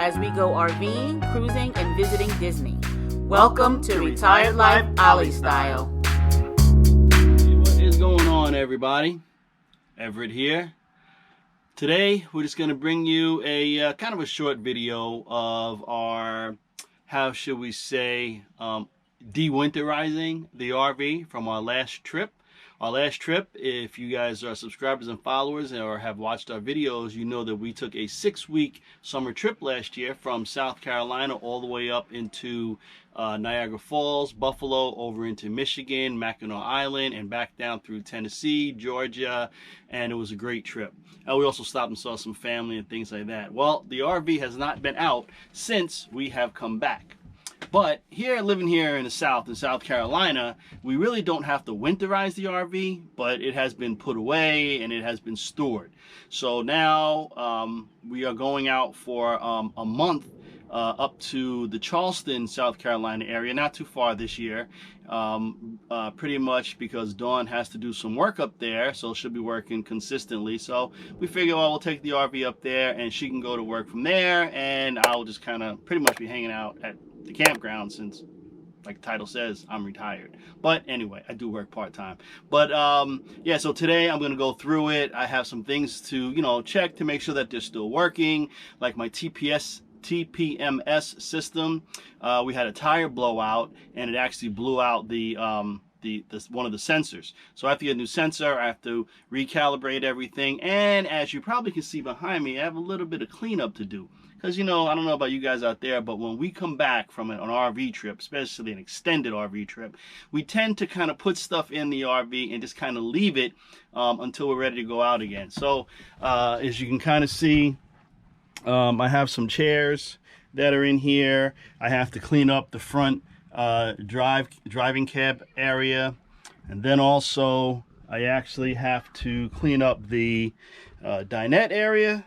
as we go RVing, cruising, and visiting Disney. Welcome to Retired Life Ollie Style. What is going on, everybody? Everett here. Today we're just going to bring you a kind of a short video of our, how should we say, de-winterizing the RV from our last trip. Our last trip, if you guys are subscribers and followers or have watched our videos, you know that we took a 6-week summer trip last year from South Carolina all the way up into Niagara Falls, Buffalo, over into Michigan, Mackinac Island, and back down through Tennessee, Georgia, and it was a great trip. We also stopped and saw some family and things like that. Well, the RV has not been out since we have come back. But here, living here in the South, in South Carolina, we really don't have to winterize the RV, but it has been put away and it has been stored. So now we are going out for a month up to the Charleston, South Carolina area, not too far this year, pretty much because Dawn has to do some work up there, so she'll be working consistently. So we figure, well, we'll take the RV up there and she can go to work from there, and I'll just kind of pretty much be hanging out at the campground since, like the title says, I'm retired. But anyway, I do work part-time. But yeah, so today I'm going to go through it. I have some things to, check to make sure that they're still working, like my TPMS system. We had a tire blowout and it actually blew out the one of the sensors. So I have to get a new sensor. I have to recalibrate everything. And as you probably can see behind me, I have a little bit of cleanup to do. Because, I don't know about you guys out there, but when we come back from an RV trip, especially an extended RV trip, we tend to kind of put stuff in the RV and just kind of leave it until we're ready to go out again. So as you can kind of see, I have some chairs that are in here. I have to clean up the front driving cab area. And then also I actually have to clean up the dinette area.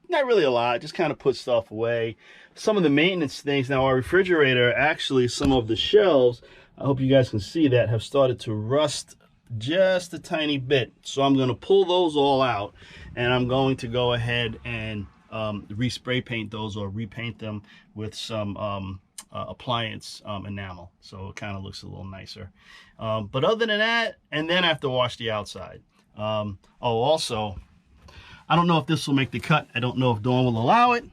Not really a lot, just kind of put stuff away. Some of the maintenance things. Now our refrigerator, actually some of the shelves, I hope you guys can see that, have started to rust just a tiny bit. So I'm going to pull those all out and I'm going to go ahead and respray paint those or repaint them with some appliance enamel, so it kind of looks a little nicer. But other than that, and then I have to wash the outside. Also, I don't know if this will make the cut. I don't know if Dawn will allow it,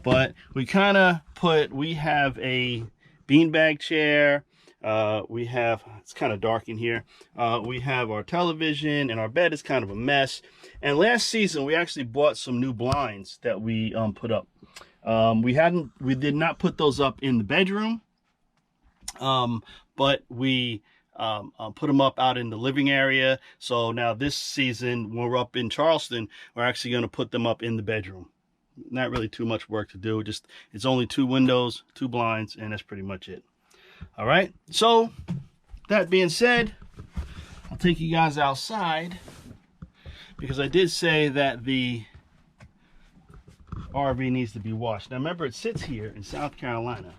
but we have a beanbag chair. It's kind of dark in here. We have our television, and our bed is kind of a mess. And last season, we actually bought some new blinds that we put up. We did not put those up in the bedroom, but we put them up out in the living area. So now this season, when we're up in Charleston, we're actually going to put them up in the bedroom. Not really too much work to do. It's only 2 windows, 2 blinds, and that's pretty much it. All right. So that being said, I'll take you guys outside because I did say that the RV needs to be washed. Now remember, it sits here in South Carolina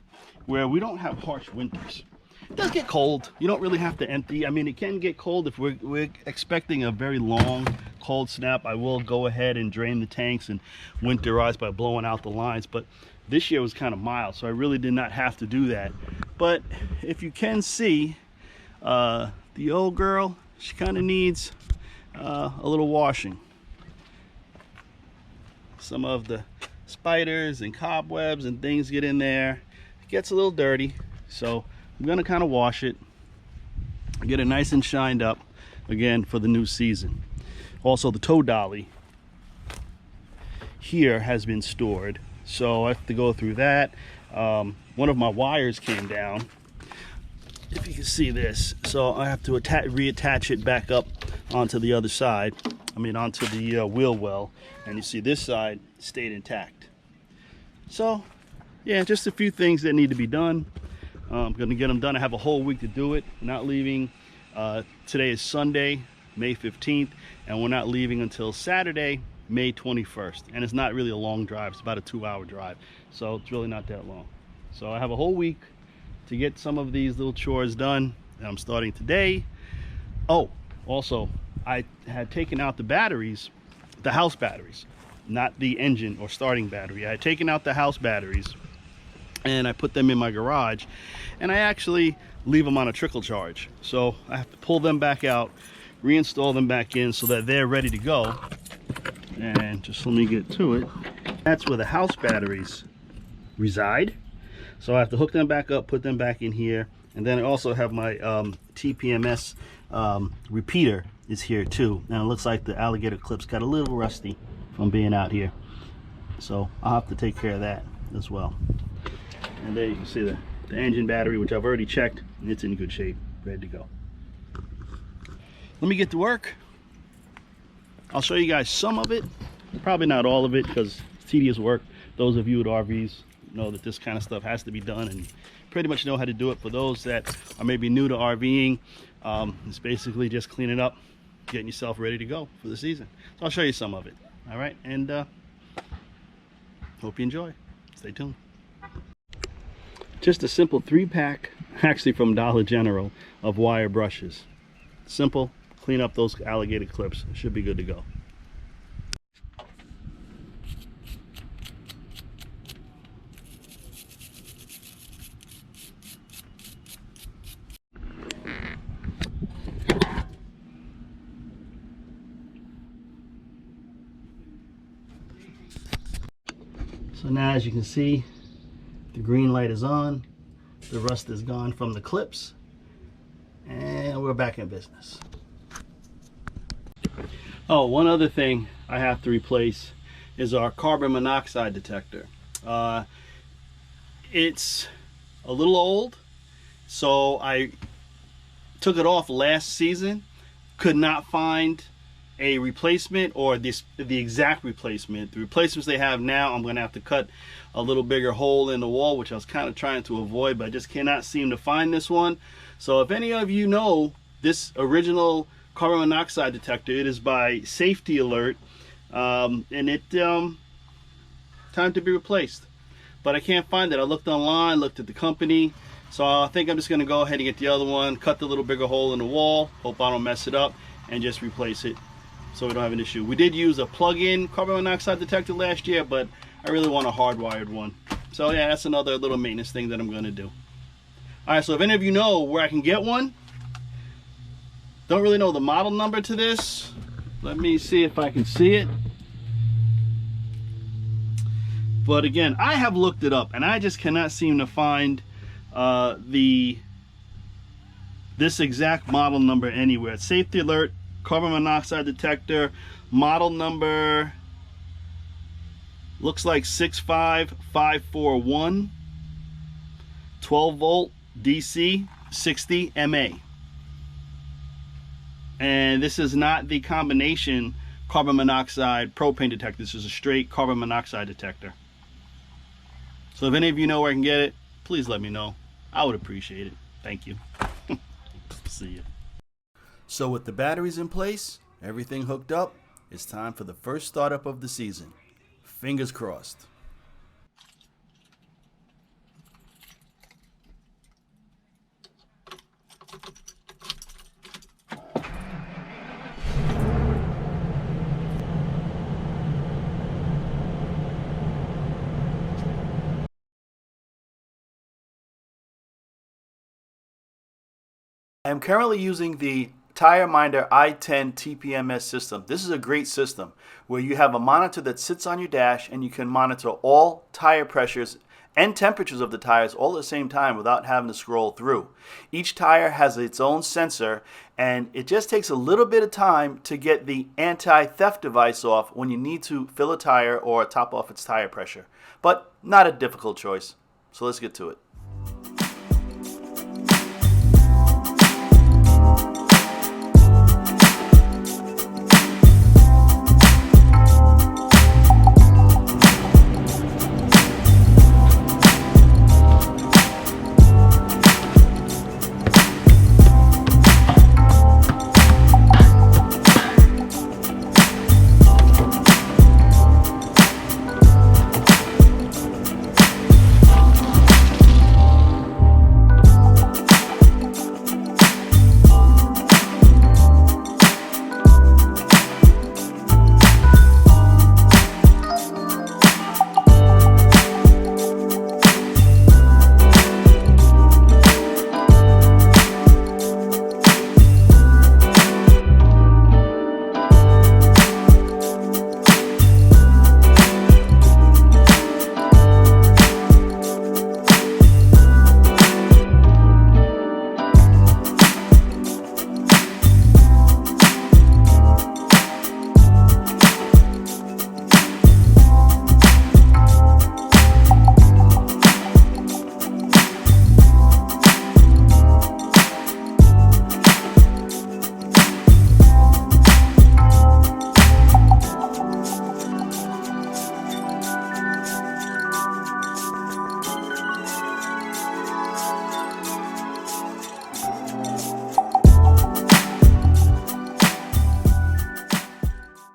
where we don't have harsh winters. It does get cold. You don't really have to empty. I mean, it can get cold if we're expecting a very long cold snap. I will go ahead and drain the tanks and winterize by blowing out the lines. But this year was kind of mild, so I really did not have to do that. But if you can see, the old girl, she kind of needs a little washing. Some of the spiders and cobwebs and things get in there. It gets a little dirty, so I'm going to kind of wash it, get it nice and shined up again for the new season. Also, the tow dolly here has been stored, so I have to go through that. One of my wires came down, if you can see this, so I have to reattach it back up onto the other side. Onto the wheel well, and you see this side stayed intact. So yeah, just a few things that need to be done. I'm going to get them done. I have a whole week to do it. We're not leaving. Today is Sunday, May 15th, and we're not leaving until Saturday, May 21st. And it's not really a long drive. It's about a 2-hour drive, so it's really not that long. So I have a whole week to get some of these little chores done, and I'm starting today. Oh, also, I had taken out the batteries, the house batteries. not the engine or starting battery. I had taken out the house batteries and I put them in my garage, and I actually leave them on a trickle charge. So I have to pull them back out, reinstall them back in so that they're ready to go. And just let me get to it. That's where the house batteries reside. So I have to hook them back up, put them back in here, and then I also have my TPMS repeater is here too. Now it looks like the alligator clips got a little rusty from being out here, so I'll have to take care of that as well. And there you can see the engine battery, which I've already checked, and it's in good shape, ready to go. Let me get to work. I'll show you guys some of it, probably not all of it because it's tedious work. Those of you with RVs know that this kind of stuff has to be done and pretty much know how to do it. For those that are maybe new to RVing, it's basically just cleaning up, getting yourself ready to go for the season. So I'll show you some of it. All right, and hope you enjoy. Stay tuned. Just a simple 3-pack, actually from Dollar General, of wire brushes. Simple, clean up those alligator clips. Should be good to go. So now, as you can see, the green light is on, the rust is gone from the clips, and we're back in business. Oh, one other thing I have to replace is our carbon monoxide detector. It's a little old, so I took it off last season, could not find a replacement or the exact replacement. The replacements they have now, I'm going to have to cut a little bigger hole in the wall, which I was kind of trying to avoid, but I just cannot seem to find this one. So if any of you know this original carbon monoxide detector, it is by Safety Alert, and it time to be replaced, but I can't find it. I looked online, looked at the company, so I think I'm just going to go ahead and get the other one, cut the little bigger hole in the wall, hope I don't mess it up, and just replace it so we don't have an issue. We did use a plug-in carbon monoxide detector last year, but I really want a hardwired one. So yeah, that's another little maintenance thing that I'm going to do. All right, so if any of you know where I can get one, don't really know the model number to this. Let me see if I can see it. But again, I have looked it up and I just cannot seem to find this exact model number anywhere. It's Safety Alert carbon monoxide detector, model number looks like 65541, 12 volt DC, 60 MA. And this is not the combination carbon monoxide propane detector. This is a straight carbon monoxide detector. So if any of you know where I can get it, please let me know. I would appreciate it. Thank you. See you. So with the batteries in place, everything hooked up, it's time for the first startup of the season. Fingers crossed. I am currently using the Tire Minder i10 TPMS system. This is a great system where you have a monitor that sits on your dash and you can monitor all tire pressures and temperatures of the tires all at the same time without having to scroll through. Each tire has its own sensor, and it just takes a little bit of time to get the anti-theft device off when you need to fill a tire or top off its tire pressure. But not a difficult choice. So let's get to it.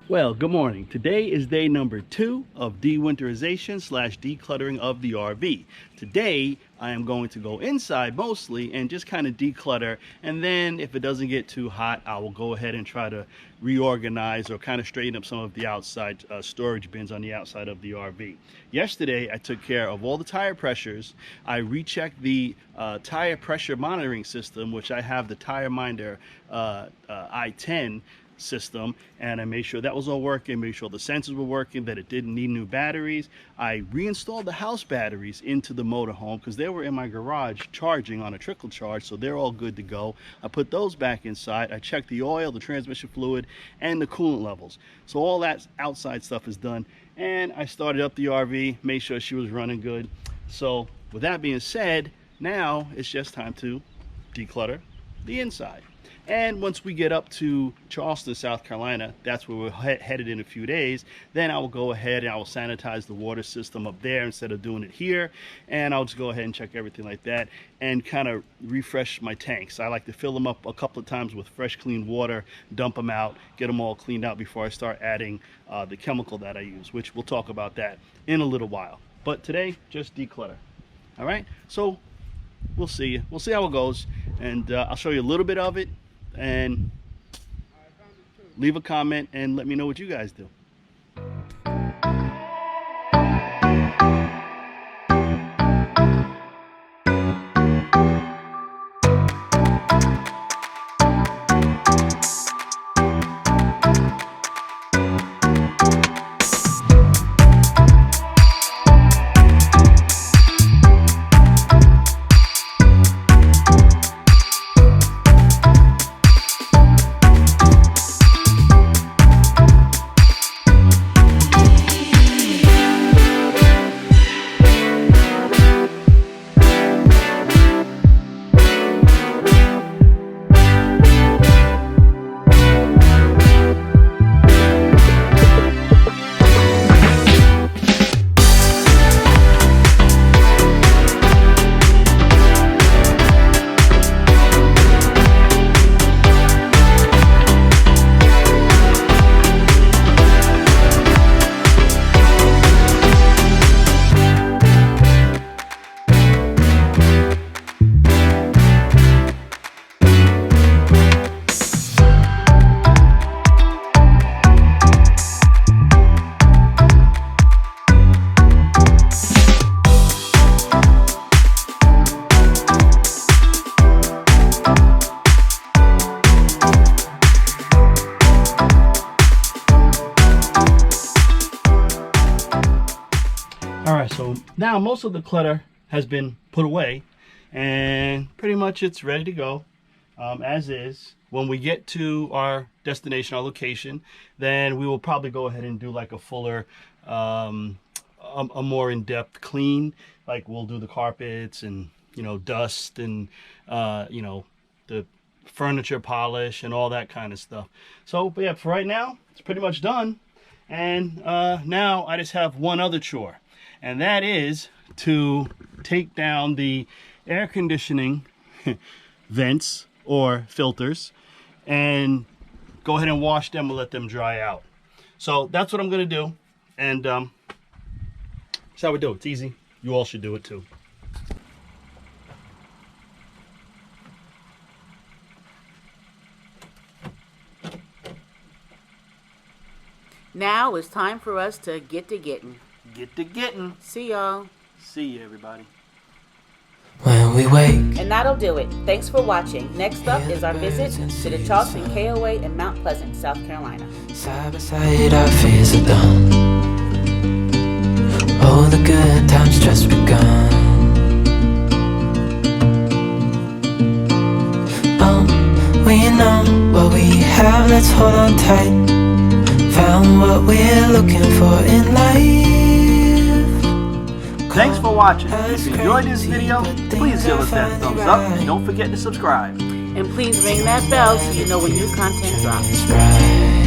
Well, good morning. Today is day number 2 of de-winterization / decluttering of the RV. Today, I am going to go inside mostly and just kind of declutter. And then if it doesn't get too hot, I will go ahead and try to reorganize or kind of straighten up some of the outside storage bins on the outside of the RV. Yesterday, I took care of all the tire pressures. I rechecked the tire pressure monitoring system, which I have the Tire Minder i10 system, and I made sure that was all working, made sure the sensors were working, that it didn't need new batteries. I reinstalled the house batteries into the motorhome because they were in my garage charging on a trickle charge, so they're all good to go. I put those back inside. I checked the oil, the transmission fluid, and the coolant levels. So all that outside stuff is done, and I started up the RV, made sure she was running good. So with that being said, now it's just time to declutter the inside. And once we get up to Charleston, South Carolina, that's where we're headed in a few days, then I will go ahead and I will sanitize the water system up there instead of doing it here. And I'll just go ahead and check everything like that and kind of refresh my tanks. I like to fill them up a couple of times with fresh, clean water, dump them out, get them all cleaned out before I start adding the chemical that I use, which we'll talk about that in a little while. But today, just declutter. All right, so we'll see how it goes, and I'll show you a little bit of it. And leave a comment and let me know what you guys do. Alright, so now most of the clutter has been put away and pretty much it's ready to go as is. When we get to our destination, our location, then we will probably go ahead and do like a fuller, a more in-depth clean. Like we'll do the carpets and, you know, dust and, you know, the furniture polish and all that kind of stuff. So, but yeah, for right now, it's pretty much done. And now I just have one other chore. And that is to take down the air conditioning vents or filters and go ahead and wash them and let them dry out. So that's what I'm going to do. And that's how we do it. It's easy. You all should do it too. Now it's time for us to get to getting. Get to getting. See y'all. See you, everybody. When we wake. And that'll do it. Thanks for watching. Next up is our visit to the Charleston KOA in Mount Pleasant, South Carolina. Side by side, our fears are done. All the good times just begun. We know what we have, let's hold on tight. Found what we're looking for in life. Thanks for watching. If you enjoyed this video, please give us that thumbs up and don't forget to subscribe. And please ring that bell so you know when new content drops. Right.